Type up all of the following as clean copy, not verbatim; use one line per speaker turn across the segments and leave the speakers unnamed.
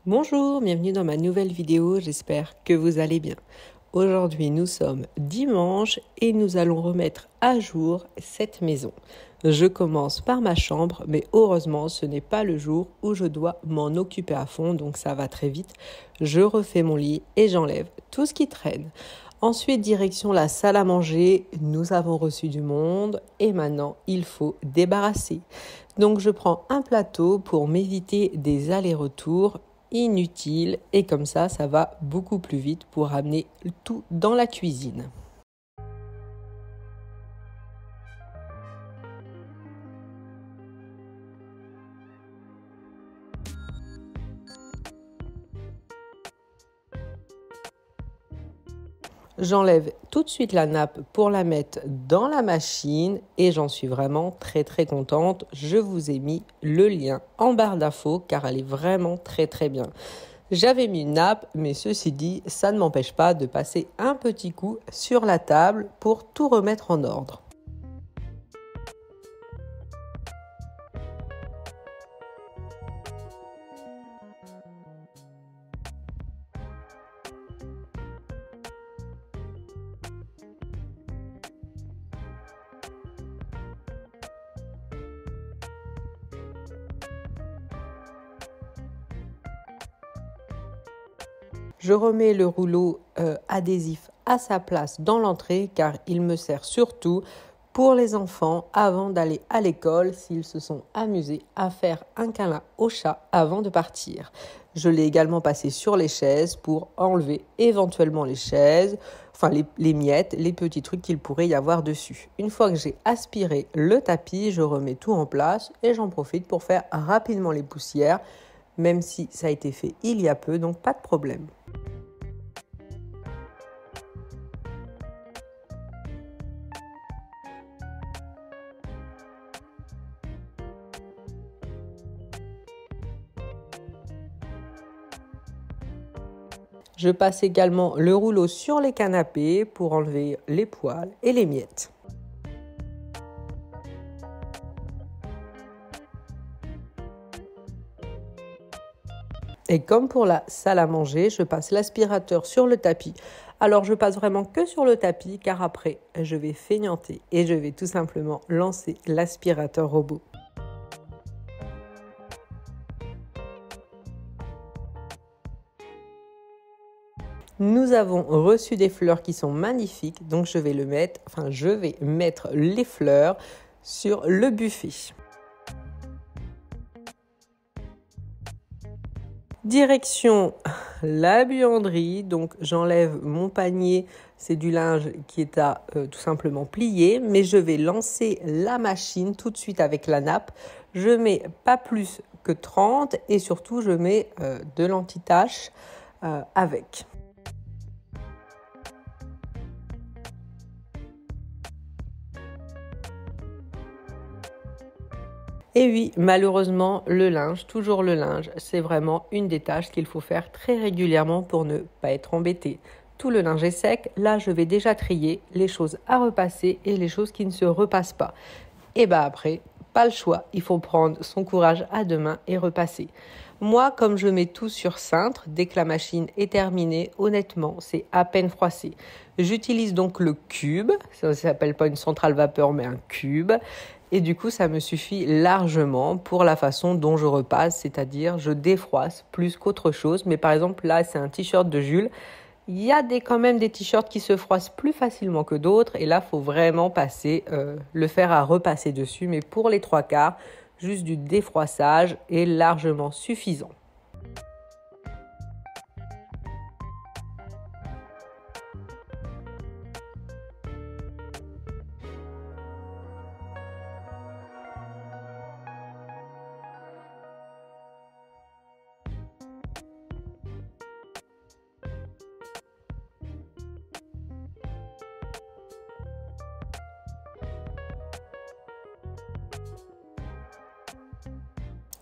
Bonjour, bienvenue dans ma nouvelle vidéo, j'espère que vous allez bien. Aujourd'hui nous sommes dimanche et nous allons remettre à jour cette maison. Je commence par ma chambre, mais heureusement ce n'est pas le jour où je dois m'en occuper à fond, donc ça va très vite. Je refais mon lit et j'enlève tout ce qui traîne. Ensuite, direction la salle à manger, nous avons reçu du monde et maintenant il faut débarrasser. Donc je prends un plateau pour m'éviter des allers-retours inutiles et comme ça va beaucoup plus vite pour amener tout dans la cuisine. J'enlève tout de suite la nappe pour la mettre dans la machine et j'en suis vraiment très contente. Je vous ai mis le lien en barre d'infos car elle est vraiment très bien. J'avais mis une nappe, mais ceci dit, ça ne m'empêche pas de passer un petit coup sur la table pour tout remettre en ordre. Je remets le rouleau adhésif à sa place dans l'entrée car il me sert surtout pour les enfants avant d'aller à l'école s'ils se sont amusés à faire un câlin au chat avant de partir. Je l'ai également passé sur les chaises pour enlever éventuellement les chaises, enfin les miettes, les petits trucs qu'il pourrait y avoir dessus. Une fois que j'ai aspiré le tapis, je remets tout en place et j'en profite pour faire rapidement les poussières, même si ça a été fait il y a peu, donc pas de problème. Je passe également le rouleau sur les canapés pour enlever les poils et les miettes. Et comme pour la salle à manger, je passe l'aspirateur sur le tapis. Alors je passe vraiment que sur le tapis car après je vais feignanter et je vais tout simplement lancer l'aspirateur robot. Nous avons reçu des fleurs qui sont magnifiques, donc je vais mettre les fleurs sur le buffet. Direction la buanderie, donc j'enlève mon panier, c'est du linge qui est à tout simplement plier, mais je vais lancer la machine tout de suite avec la nappe. Je mets pas plus que 30 et surtout je mets de l'anti-tache avec. Et oui, malheureusement, le linge, toujours le linge, c'est vraiment une des tâches qu'il faut faire très régulièrement pour ne pas être embêté. Tout le linge est sec, là je vais déjà trier les choses à repasser et les choses qui ne se repassent pas. Et après, pas le choix, il faut prendre son courage à deux mains et repasser. Moi, comme je mets tout sur cintre, dès que la machine est terminée, honnêtement, c'est à peine froissé. J'utilise donc le cube, ça ne s'appelle pas une centrale vapeur, mais un cube. Et du coup, ça me suffit largement pour la façon dont je repasse, c'est-à-dire je défroisse plus qu'autre chose. Mais par exemple, là, c'est un t-shirt de Jules. Il y a quand même des t-shirts qui se froissent plus facilement que d'autres. Et là, il faut vraiment le faire à repasser dessus. Mais pour les trois quarts, juste du défroissage est largement suffisant.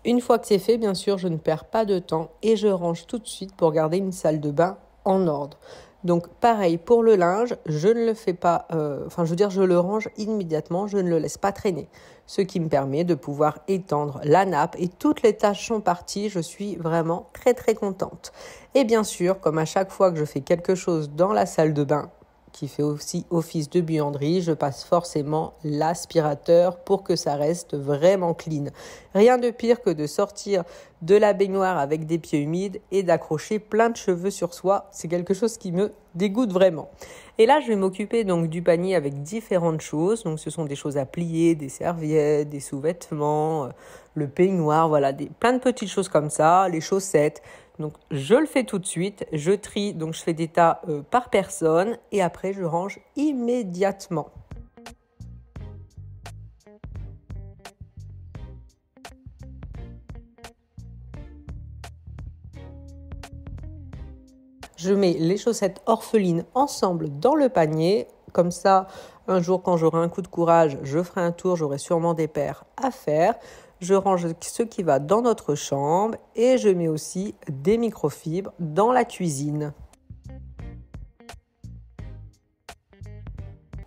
Une fois que c'est fait, bien sûr, je ne perds pas de temps et je range tout de suite pour garder une salle de bain en ordre. Donc pareil pour le linge, je ne le fais pas, je le range immédiatement, je ne le laisse pas traîner. Ce qui me permet de pouvoir étendre la nappe et toutes les tâches sont parties, je suis vraiment très très contente. Et bien sûr, comme à chaque fois que je fais quelque chose dans la salle de bain, qui fait aussi office de buanderie, je passe forcément l'aspirateur pour que ça reste vraiment clean. Rien de pire que de sortir de la baignoire avec des pieds humides et d'accrocher plein de cheveux sur soi. C'est quelque chose qui me dégoûte vraiment. Et là, je vais m'occuper donc du panier avec différentes choses. Donc, ce sont des choses à plier, des serviettes, des sous-vêtements, le peignoir, voilà, plein de petites choses comme ça, les chaussettes. Donc, je le fais tout de suite, je trie, donc je fais des tas par personne et après, je range immédiatement. Je mets les chaussettes orphelines ensemble dans le panier. Comme ça, un jour, quand j'aurai un coup de courage, je ferai un tour, j'aurai sûrement des paires à faire. Je range ce qui va dans notre chambre et je mets aussi des microfibres dans la cuisine.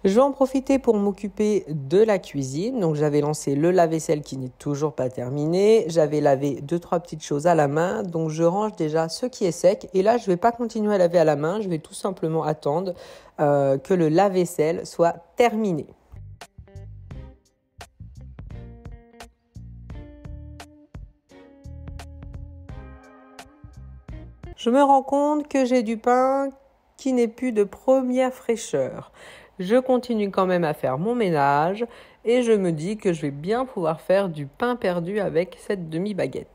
Je vais en profiter pour m'occuper de la cuisine. Donc, j'avais lancé le lave-vaisselle qui n'est toujours pas terminé. J'avais lavé 2-3 petites choses à la main. Donc, je range déjà ce qui est sec. Et là, je ne vais pas continuer à laver à la main. Je vais tout simplement attendre que le lave-vaisselle soit terminé. Je me rends compte que j'ai du pain qui n'est plus de première fraîcheur. Je continue quand même à faire mon ménage et je me dis que je vais bien pouvoir faire du pain perdu avec cette demi-baguette.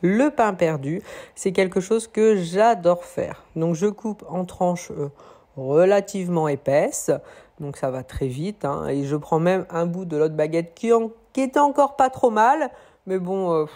Le pain perdu, c'est quelque chose que j'adore faire. Donc je coupe en tranches relativement épaisses, donc ça va très vite. Et je prends même un bout de l'autre baguette qui était encore pas trop mal, mais bon,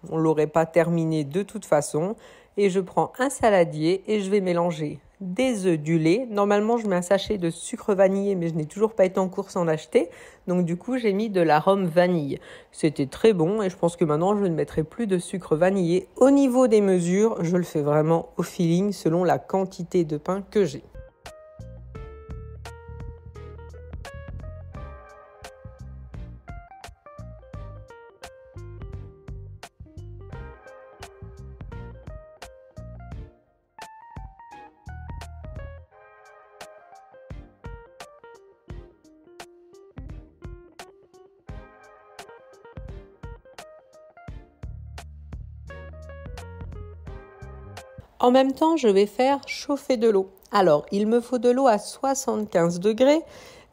on ne l'aurait pas terminé de toute façon. Et je prends un saladier et je vais mélanger des œufs, du lait. Normalement, je mets un sachet de sucre vanillé, mais je n'ai toujours pas été en course en acheter. Donc du coup, j'ai mis de l'arôme vanille. C'était très bon et je pense que maintenant, je ne mettrai plus de sucre vanillé. Au niveau des mesures, je le fais vraiment au feeling selon la quantité de pain que j'ai. En même temps, je vais faire chauffer de l'eau. Alors, il me faut de l'eau à 75 degrés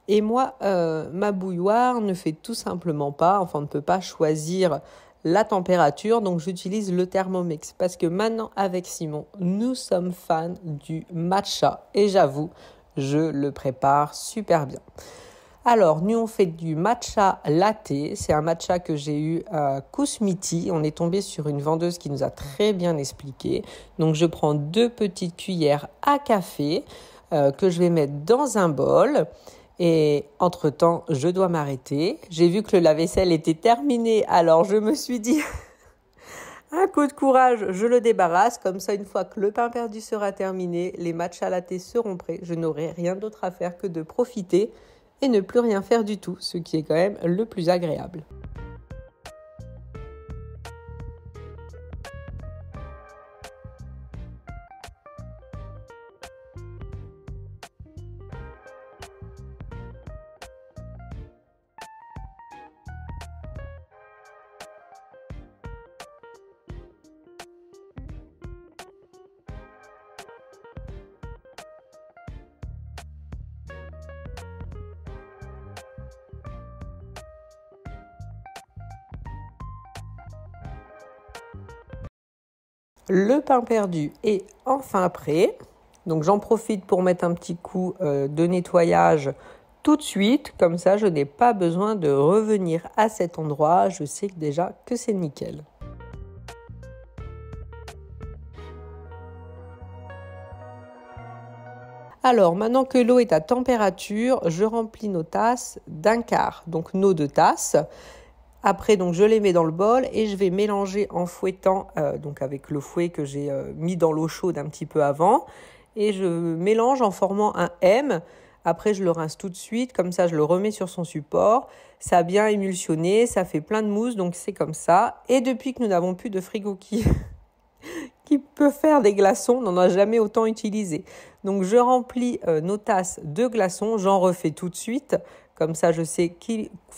et moi, ma bouilloire ne fait tout simplement pas, on ne peut pas choisir la température, donc j'utilise le Thermomix parce que maintenant, avec Simon, nous sommes fans du matcha et j'avoue, je le prépare super bien. Alors, nous, on fait du matcha latte. C'est un matcha que j'ai eu à Kousmiti. On est tombé sur une vendeuse qui nous a très bien expliqué. Donc, je prends 2 petites cuillères à café que je vais mettre dans un bol. Et entre-temps, je dois m'arrêter. J'ai vu que le lave-vaisselle était terminé. Alors, je me suis dit, un coup de courage, je le débarrasse. Comme ça, une fois que le pain perdu sera terminé, les matcha latte seront prêts. Je n'aurai rien d'autre à faire que de profiter et ne plus rien faire du tout, ce qui est quand même le plus agréable. Le pain perdu est enfin prêt. Donc j'en profite pour mettre un petit coup de nettoyage tout de suite. Comme ça, je n'ai pas besoin de revenir à cet endroit. Je sais déjà que c'est nickel. Alors, maintenant que l'eau est à température, je remplis nos tasses d'1 quart. Donc nos 2 tasses. Après, donc, je les mets dans le bol et je vais mélanger en fouettant, donc avec le fouet que j'ai mis dans l'eau chaude un petit peu avant. Et je mélange en formant un M. Après, je le rince tout de suite, comme ça, je le remets sur son support. Ça a bien émulsionné, ça fait plein de mousse, donc c'est comme ça. Et depuis que nous n'avons plus de frigo qui peut faire des glaçons, on n'en a jamais autant utilisé. Donc, je remplis nos tasses de glaçons, j'en refais tout de suite. Comme ça, je sais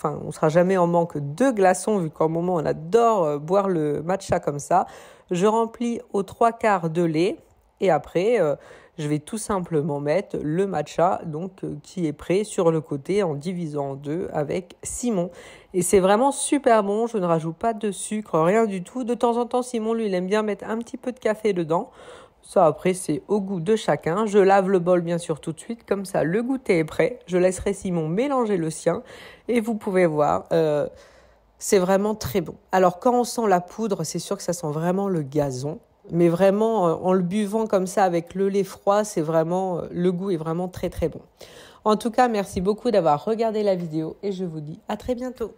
on ne sera jamais en manque de glaçons, vu qu'en moment, on adore boire le matcha comme ça. Je remplis aux 3/4 de lait. Et après, je vais tout simplement mettre le matcha qui est prêt sur le côté en divisant en deux avec Simon. Et c'est vraiment super bon, je ne rajoute pas de sucre, rien du tout. De temps en temps, Simon, lui, il aime bien mettre un petit peu de café dedans. Ça, après, c'est au goût de chacun. Je lave le bol, bien sûr, tout de suite. Comme ça, le goûter est prêt. Je laisserai Simon mélanger le sien. Et vous pouvez voir, c'est vraiment très bon. Alors, quand on sent la poudre, c'est sûr que ça sent vraiment le gazon. Mais vraiment, en le buvant comme ça avec le lait froid, le goût est vraiment très très bon. En tout cas, merci beaucoup d'avoir regardé la vidéo et je vous dis à très bientôt.